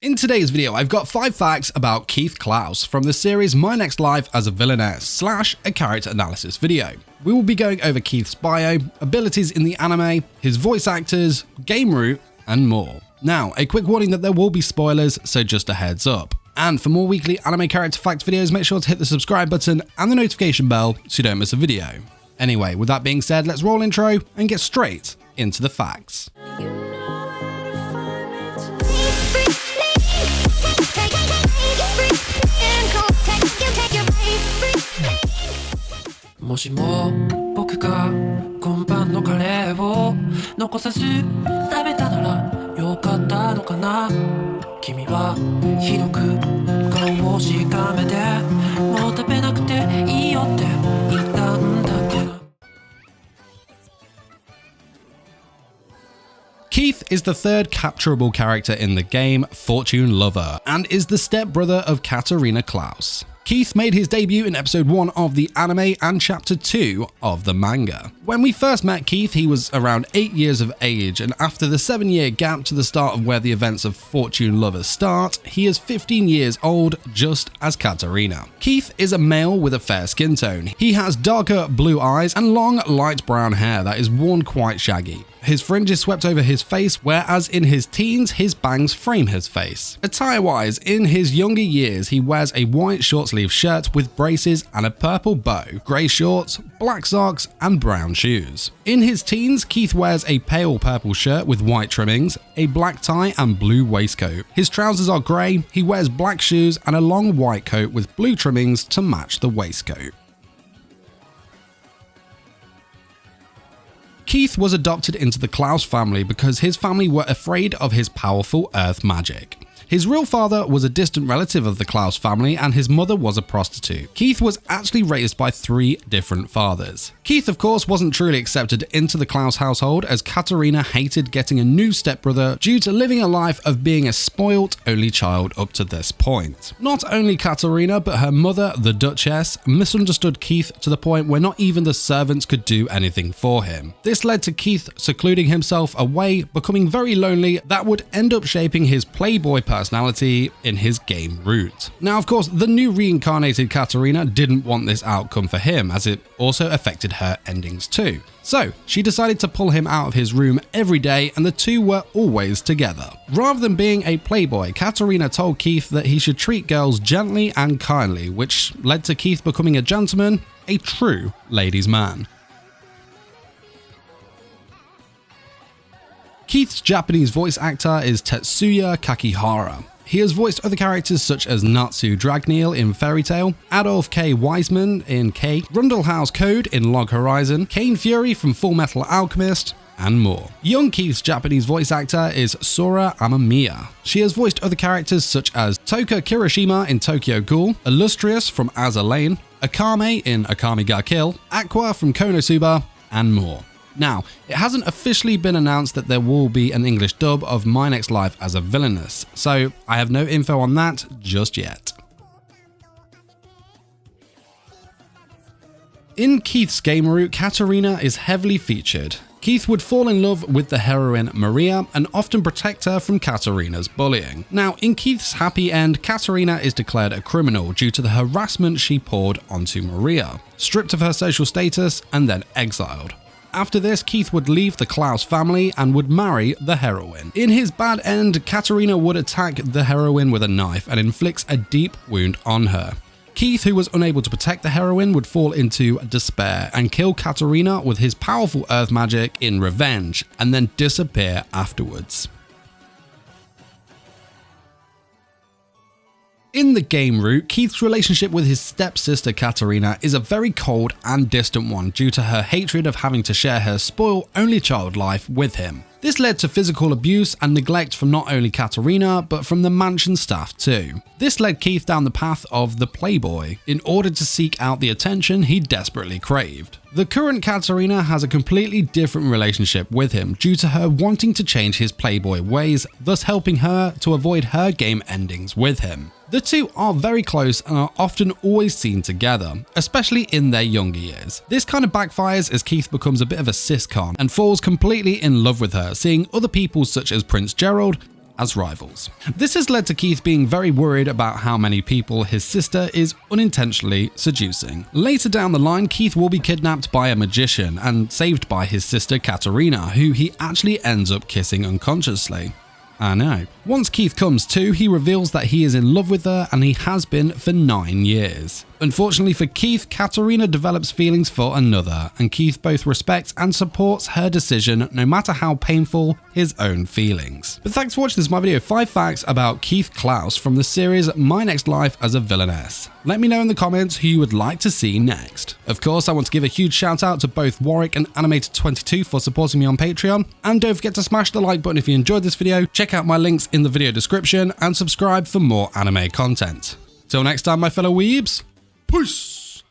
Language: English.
In today's video, I've got 5 facts about Keith Claes from the series My Next Life as a Villainess / a character analysis video. We will be going over Keith's bio, abilities in the anime, his voice actors, game route, and more. Now, a quick warning that there will be spoilers, so just a heads up. And for more weekly anime character fact videos, make sure to hit the subscribe button and the notification bell so you don't miss a video. Anyway, with that being said, let's roll intro and get straight into the facts. もしも僕が今晩のカレーを残さず食べたならよかったのかな君はひどく顔をしかめてもう食べなくていいよって言ったんだけど Keith is the third capturable character in the game Fortune Lover and is the stepbrother of Katarina Claes. Keith made his debut in episode 1 of the anime and chapter 2 of the manga. When we first met Keith, he was around 8 years of age, and after the 7-year gap to the start of where the events of Fortune Lover start, he is 15 years old, just as Katarina. Keith is a male with a fair skin tone. He has darker blue eyes and long light brown hair that is worn quite shaggy. His fringe is swept over his face, whereas in his teens, his bangs frame his face. Attire-wise, in his younger years, he wears a white short-sleeve shirt with braces and a purple bow, grey shorts, black socks, and brown shoes. In his teens, Keith wears a pale purple shirt with white trimmings, a black tie, and blue waistcoat. His trousers are grey, he wears black shoes, and a long white coat with blue trimmings to match the waistcoat. Keith was adopted into the Claes family because his family were afraid of his powerful earth magic. His real father was a distant relative of the Claes family and his mother was a prostitute. Keith was actually raised by 3 different fathers. Keith, of course, wasn't truly accepted into the Claes household as Katarina hated getting a new stepbrother due to living a life of being a spoilt only child up to this point. Not only Katarina, but her mother, the Duchess, misunderstood Keith to the point where not even the servants could do anything for him. This led to Keith secluding himself away, becoming very lonely, that would end up shaping his playboy personality in his game route. Now, of course, the new reincarnated Katarina didn't want this outcome for him, as it also affected her endings too. So, she decided to pull him out of his room every day and the two were always together. Rather than being a playboy, Katarina told Keith that he should treat girls gently and kindly, which led to Keith becoming a gentleman, a true ladies' man. Keith's Japanese voice actor is Tetsuya Kakihara. He has voiced other characters such as Natsu Dragneel in Fairy Tail, Adolf K. Wiseman in K, Rundle House Code in Log Horizon, Kane Fury from Full Metal Alchemist, and more. Young Keith's Japanese voice actor is Sora Amamiya. She has voiced other characters such as Toka Kirishima in Tokyo Ghoul, Illustrious from Azur Lane, Akame in Akame ga Kill, Aqua from Konosuba, and more. Now, it hasn't officially been announced that there will be an English dub of My Next Life as a Villainess, so I have no info on that just yet. In Keith's game route, Katarina is heavily featured. Keith would fall in love with the heroine Maria and often protect her from Katarina's bullying. Now, in Keith's happy end, Katarina is declared a criminal due to the harassment she poured onto Maria, stripped of her social status and then exiled. After this, Keith would leave the Claes family and would marry the heroine. In his bad end, Katarina would attack the heroine with a knife and inflicts a deep wound on her. Keith, who was unable to protect the heroine, would fall into despair and kill Katarina with his powerful earth magic in revenge and then disappear afterwards. In the game route, Keith's relationship with his stepsister Katarina is a very cold and distant one due to her hatred of having to share her spoiled only child life with him. This led to physical abuse and neglect from not only Katarina, but from the mansion staff too. This led Keith down the path of the playboy, in order to seek out the attention he desperately craved. The current Katarina has a completely different relationship with him due to her wanting to change his playboy ways, thus helping her to avoid her game endings with him. The two are very close and are often always seen together, especially in their younger years. This kind of backfires as Keith becomes a bit of a siscon and falls completely in love with her, seeing other people such as Prince Gerald as rivals. This has led to Keith being very worried about how many people his sister is unintentionally seducing. Later down the line, Keith will be kidnapped by a magician and saved by his sister Katarina, who he actually ends up kissing unconsciously. I know. Once Keith comes to, he reveals that he is in love with her and he has been for 9 years. Unfortunately for Keith, Katarina develops feelings for another, and Keith both respects and supports her decision no matter how painful his own feelings. But thanks for watching this my video, 5 facts about Keith Claes from the series My Next Life as a Villainess. Let me know in the comments who you would like to see next. Of course, I want to give a huge shout out to both Warwick and Animated22 for supporting me on Patreon, and don't forget to smash the like button if you enjoyed this video, check out my links in the video description, and subscribe for more anime content. Till next time, my fellow weebs, peace!